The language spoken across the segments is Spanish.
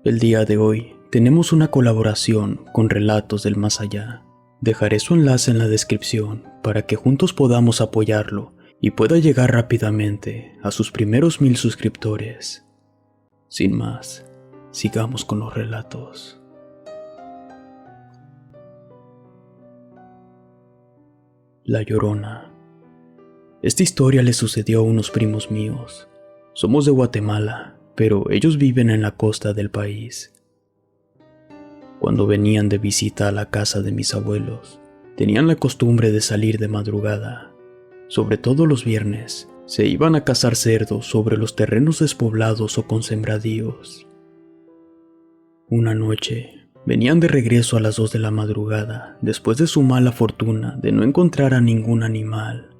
El día de hoy tenemos una colaboración con Relatos del Más Allá. Dejaré su enlace en la descripción para que juntos podamos apoyarlo y pueda llegar rápidamente a sus primeros 1000 suscriptores. Sin más, sigamos con los relatos. La Llorona. Esta historia le sucedió a unos primos míos. Somos de Guatemala, pero ellos viven en la costa del país. Cuando venían de visita a la casa de mis abuelos, tenían la costumbre de salir de madrugada. Sobre todo los viernes, se iban a cazar cerdos sobre los terrenos despoblados o con sembradíos. Una noche, venían de regreso a las 2 de la madrugada, después de su mala fortuna de no encontrar a ningún animal.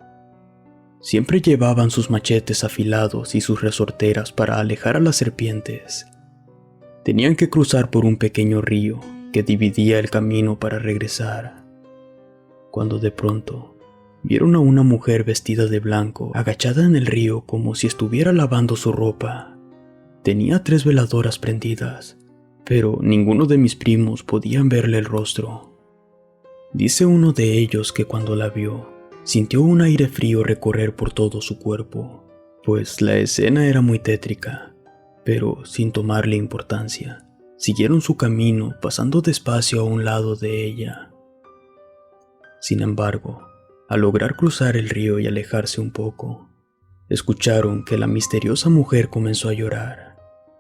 Siempre llevaban sus machetes afilados y sus resorteras para alejar a las serpientes. Tenían que cruzar por un pequeño río que dividía el camino para regresar, cuando de pronto vieron a una mujer vestida de blanco agachada en el río como si estuviera lavando su ropa. Tenía 3 veladoras prendidas, pero ninguno de mis primos podían verle el rostro. Dice uno de ellos que cuando la vio, sintió un aire frío recorrer por todo su cuerpo, pues la escena era muy tétrica, pero sin tomarle importancia, siguieron su camino pasando despacio a un lado de ella. Sin embargo, al lograr cruzar el río y alejarse un poco, escucharon que la misteriosa mujer comenzó a llorar.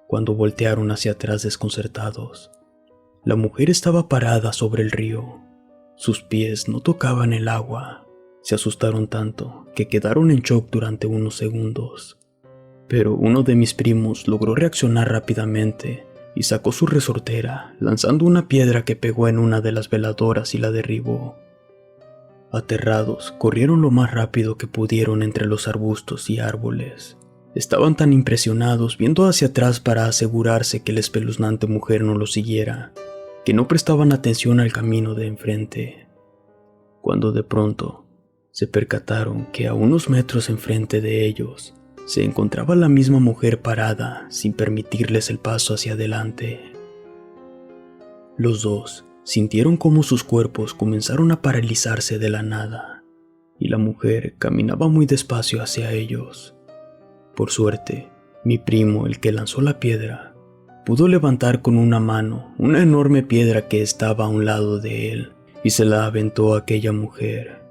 Cuando voltearon hacia atrás desconcertados, la mujer estaba parada sobre el río. Sus pies no tocaban el agua. Se asustaron tanto que quedaron en shock durante unos segundos. Pero uno de mis primos logró reaccionar rápidamente y sacó su resortera, lanzando una piedra que pegó en una de las veladoras y la derribó. Aterrados, corrieron lo más rápido que pudieron entre los arbustos y árboles. Estaban tan impresionados viendo hacia atrás para asegurarse que la espeluznante mujer no los siguiera, que no prestaban atención al camino de enfrente. Cuando de pronto se percataron que a unos metros enfrente de ellos se encontraba la misma mujer parada sin permitirles el paso hacia adelante. Los dos sintieron cómo sus cuerpos comenzaron a paralizarse de la nada, y la mujer caminaba muy despacio hacia ellos. Por suerte, mi primo, el que lanzó la piedra, pudo levantar con una mano una enorme piedra que estaba a un lado de él y se la aventó a aquella mujer.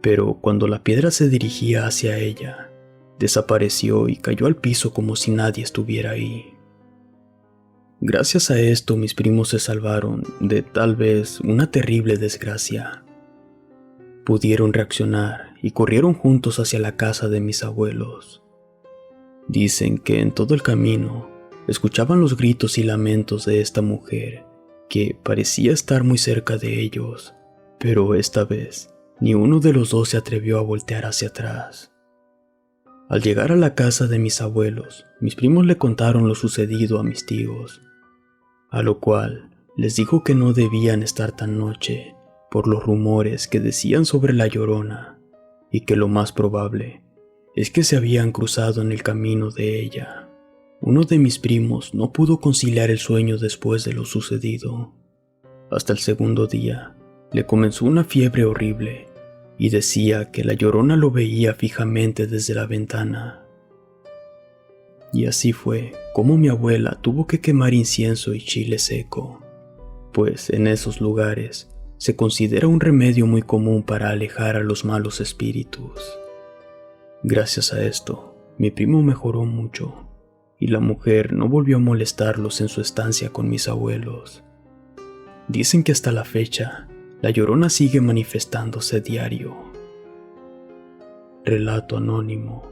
Pero cuando la piedra se dirigía hacia ella, desapareció y cayó al piso como si nadie estuviera ahí. Gracias a esto mis primos se salvaron de tal vez una terrible desgracia. Pudieron reaccionar y corrieron juntos hacia la casa de mis abuelos. Dicen que en todo el camino escuchaban los gritos y lamentos de esta mujer, que parecía estar muy cerca de ellos, pero esta vez ni uno de los dos se atrevió a voltear hacia atrás. Al llegar a la casa de mis abuelos, mis primos le contaron lo sucedido a mis tíos, a lo cual les dijo que no debían estar tan noche por los rumores que decían sobre la Llorona, y que lo más probable es que se habían cruzado en el camino de ella. Uno de mis primos no pudo conciliar el sueño después de lo sucedido. Hasta el segundo día, le comenzó una fiebre horrible y decía que la Llorona lo veía fijamente desde la ventana. Y así fue como mi abuela tuvo que quemar incienso y chile seco, pues en esos lugares se considera un remedio muy común para alejar a los malos espíritus. Gracias a esto, mi primo mejoró mucho, y la mujer no volvió a molestarlos en su estancia con mis abuelos. Dicen que hasta la fecha, la Llorona sigue manifestándose diario. Relato anónimo.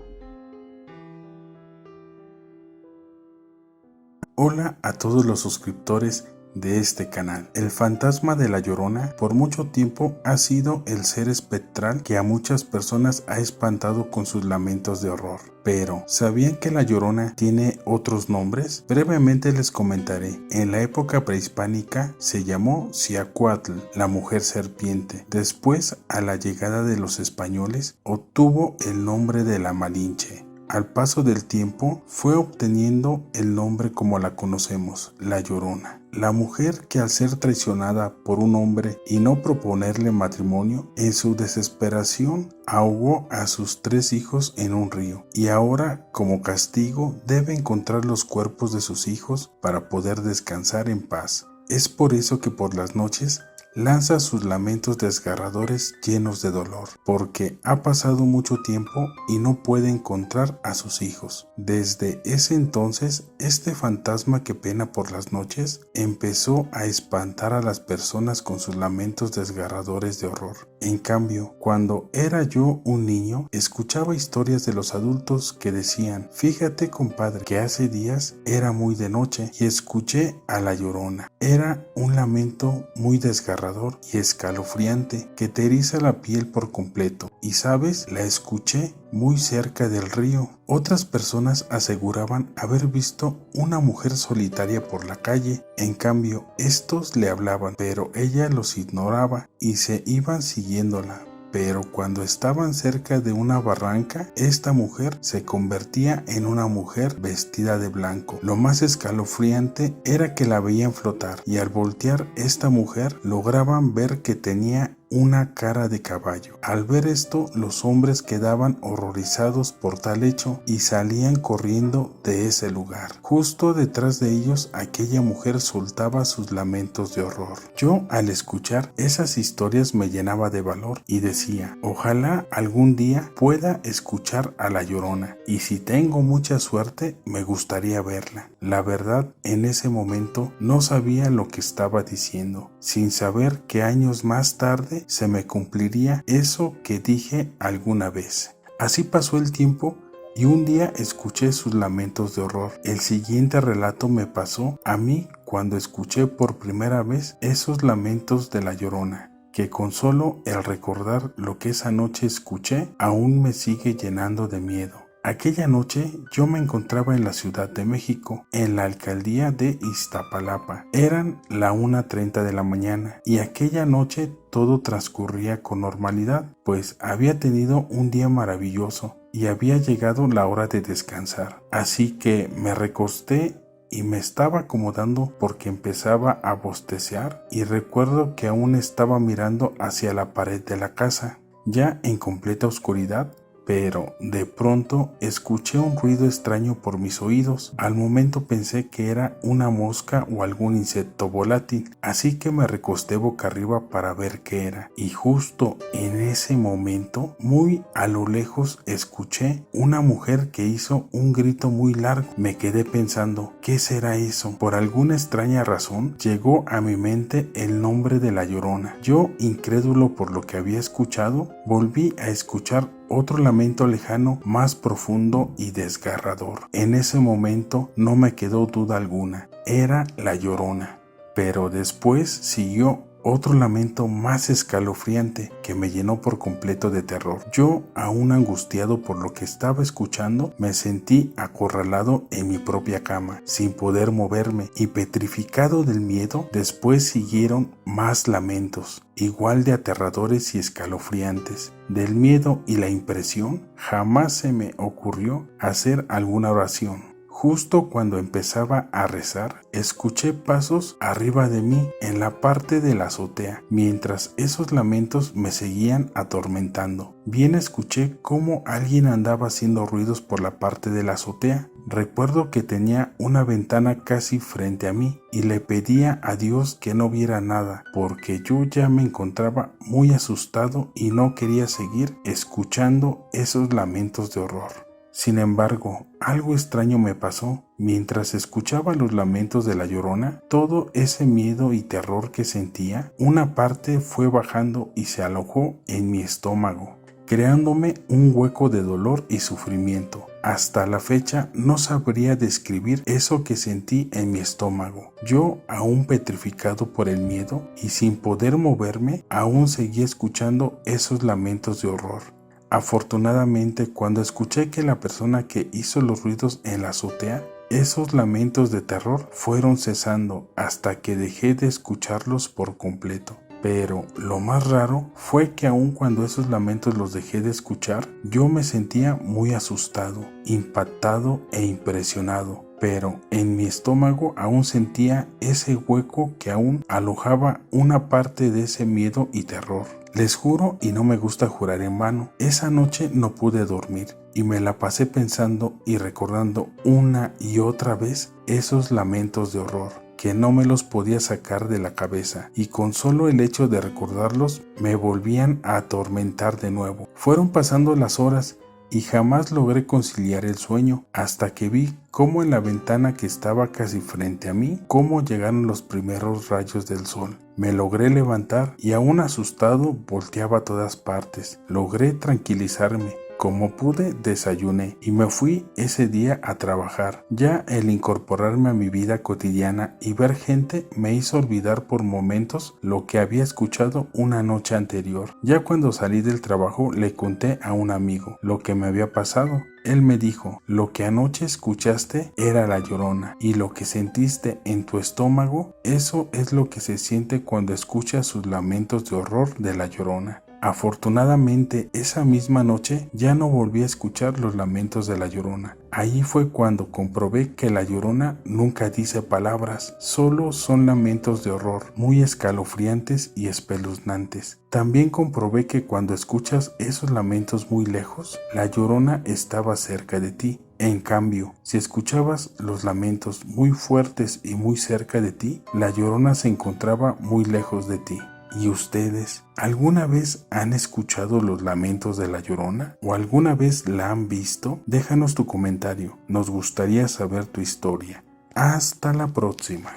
Hola a todos los suscriptores de este canal. El fantasma de la Llorona por mucho tiempo ha sido el ser espectral que a muchas personas ha espantado con sus lamentos de horror. Pero, ¿sabían que la Llorona tiene otros nombres? Brevemente les comentaré. En la época prehispánica se llamó Ciacuatl, la mujer serpiente. Después, a la llegada de los españoles, obtuvo el nombre de la Malinche. al paso del tiempo fue obteniendo el nombre como la conocemos, La Llorona. La mujer que al ser traicionada por un hombre y no proponerle matrimonio, en su desesperación ahogó a sus 3 hijos en un río y ahora como castigo debe encontrar los cuerpos de sus hijos para poder descansar en paz. Es por eso que por las noches lanza sus lamentos desgarradores llenos de dolor, porque ha pasado mucho tiempo y no puede encontrar a sus hijos. Desde ese entonces, este fantasma que pena por las noches empezó a espantar a las personas con sus lamentos desgarradores de horror. En cambio, cuando era yo un niño, escuchaba historias de los adultos que decían: fíjate, compadre, que hace días era muy de noche y escuché a la Llorona. Era un lamento muy desgarrador y escalofriante que te eriza la piel por completo. Y sabes, la escuché muy cerca del río. Otras personas aseguraban haber visto una mujer solitaria por la calle. En cambio, estos le hablaban, pero ella los ignoraba y se iban siguiéndola. Pero cuando estaban cerca de una barranca, esta mujer se convertía en una mujer vestida de blanco. Lo más escalofriante era que la veían flotar y al voltear esta mujer lograban ver que tenía una cara de caballo. Al ver esto, los hombres quedaban horrorizados por tal hecho y salían corriendo de ese lugar. Justo detrás de ellos, aquella mujer soltaba sus lamentos de horror. Yo, al escuchar esas historias, me llenaba de valor y decía: ojalá algún día pueda escuchar a la Llorona, y si tengo mucha suerte, me gustaría verla. La verdad, en ese momento no sabía lo que estaba diciendo, sin saber que años más tarde se me cumpliría eso que dije alguna vez. Así pasó el tiempo y un día escuché sus lamentos de horror. El siguiente relato me pasó a mí cuando escuché por primera vez esos lamentos de la Llorona, que con solo el recordar lo que esa noche escuché aún me sigue llenando de miedo. Aquella noche yo me encontraba en la Ciudad de México, en la alcaldía de Iztapalapa. Eran la 1:30 de la mañana y aquella noche todo transcurría con normalidad, pues había tenido un día maravilloso y había llegado la hora de descansar. Así que me recosté y me estaba acomodando porque empezaba a bostecear y recuerdo que aún estaba mirando hacia la pared de la casa, ya en completa oscuridad. Pero de pronto escuché un ruido extraño por mis oídos. Al momento pensé que era una mosca o algún insecto volátil, así que me recosté boca arriba para ver qué era. Y justo en ese momento, muy a lo lejos, escuché una mujer que hizo un grito muy largo. Me quedé pensando, ¿qué será eso? Por alguna extraña razón, llegó a mi mente el nombre de la Llorona. Yo, incrédulo por lo que había escuchado, volví a escuchar otro lamento lejano, más profundo y desgarrador. En ese momento no me quedó duda alguna, era la Llorona. Pero después siguió otro lamento más escalofriante que me llenó por completo de terror. Yo, aún angustiado por lo que estaba escuchando, me sentí acorralado en mi propia cama, sin poder moverme y petrificado del miedo. Después siguieron más lamentos, igual de aterradores y escalofriantes. Del miedo y la impresión, jamás se me ocurrió hacer alguna oración. Justo cuando empezaba a rezar, escuché pasos arriba de mí en la parte de la azotea, mientras esos lamentos me seguían atormentando. Bien escuché cómo alguien andaba haciendo ruidos por la parte de la azotea. Recuerdo que tenía una ventana casi frente a mí y le pedía a Dios que no viera nada, porque yo ya me encontraba muy asustado y no quería seguir escuchando esos lamentos de horror. Sin embargo, algo extraño me pasó. Mientras escuchaba los lamentos de la Llorona, todo ese miedo y terror que sentía, una parte fue bajando y se alojó en mi estómago, creándome un hueco de dolor y sufrimiento. Hasta la fecha no sabría describir eso que sentí en mi estómago. Yo, aún petrificado por el miedo y sin poder moverme, aún seguía escuchando esos lamentos de horror. Afortunadamente, cuando escuché que la persona que hizo los ruidos en la azotea, esos lamentos de terror fueron cesando hasta que dejé de escucharlos por completo. Pero lo más raro fue que aun cuando esos lamentos los dejé de escuchar, yo me sentía muy asustado, impactado e impresionado. Pero en mi estómago aún sentía ese hueco que aún alojaba una parte de ese miedo y terror. Les juro, y no me gusta jurar en vano, esa noche no pude dormir y me la pasé pensando y recordando una y otra vez esos lamentos de horror, que no me los podía sacar de la cabeza, y con solo el hecho de recordarlos me volvían a atormentar de nuevo. Fueron pasando las horas y jamás logré conciliar el sueño, hasta que vi cómo en la ventana que estaba casi frente a mí, cómo llegaron los primeros rayos del sol. Me logré levantar y aún asustado volteaba a todas partes. Logré tranquilizarme. Como pude, desayuné y me fui ese día a trabajar. Ya el incorporarme a mi vida cotidiana y ver gente me hizo olvidar por momentos lo que había escuchado una noche anterior. Ya cuando salí del trabajo le conté a un amigo lo que me había pasado. Él me dijo, lo que anoche escuchaste era la Llorona, y lo que sentiste en tu estómago, eso es lo que se siente cuando escuchas sus lamentos de horror de la Llorona. Afortunadamente, esa misma noche ya no volví a escuchar los lamentos de la Llorona. Ahí fue cuando comprobé que la Llorona nunca dice palabras, solo son lamentos de horror, muy escalofriantes y espeluznantes. También comprobé que cuando escuchas esos lamentos muy lejos, la Llorona estaba cerca de ti. En cambio, si escuchabas los lamentos muy fuertes y muy cerca de ti, la Llorona se encontraba muy lejos de ti. ¿Y ustedes alguna vez han escuchado los lamentos de la Llorona? ¿O alguna vez la han visto? Déjanos tu comentario, nos gustaría saber tu historia. Hasta la próxima.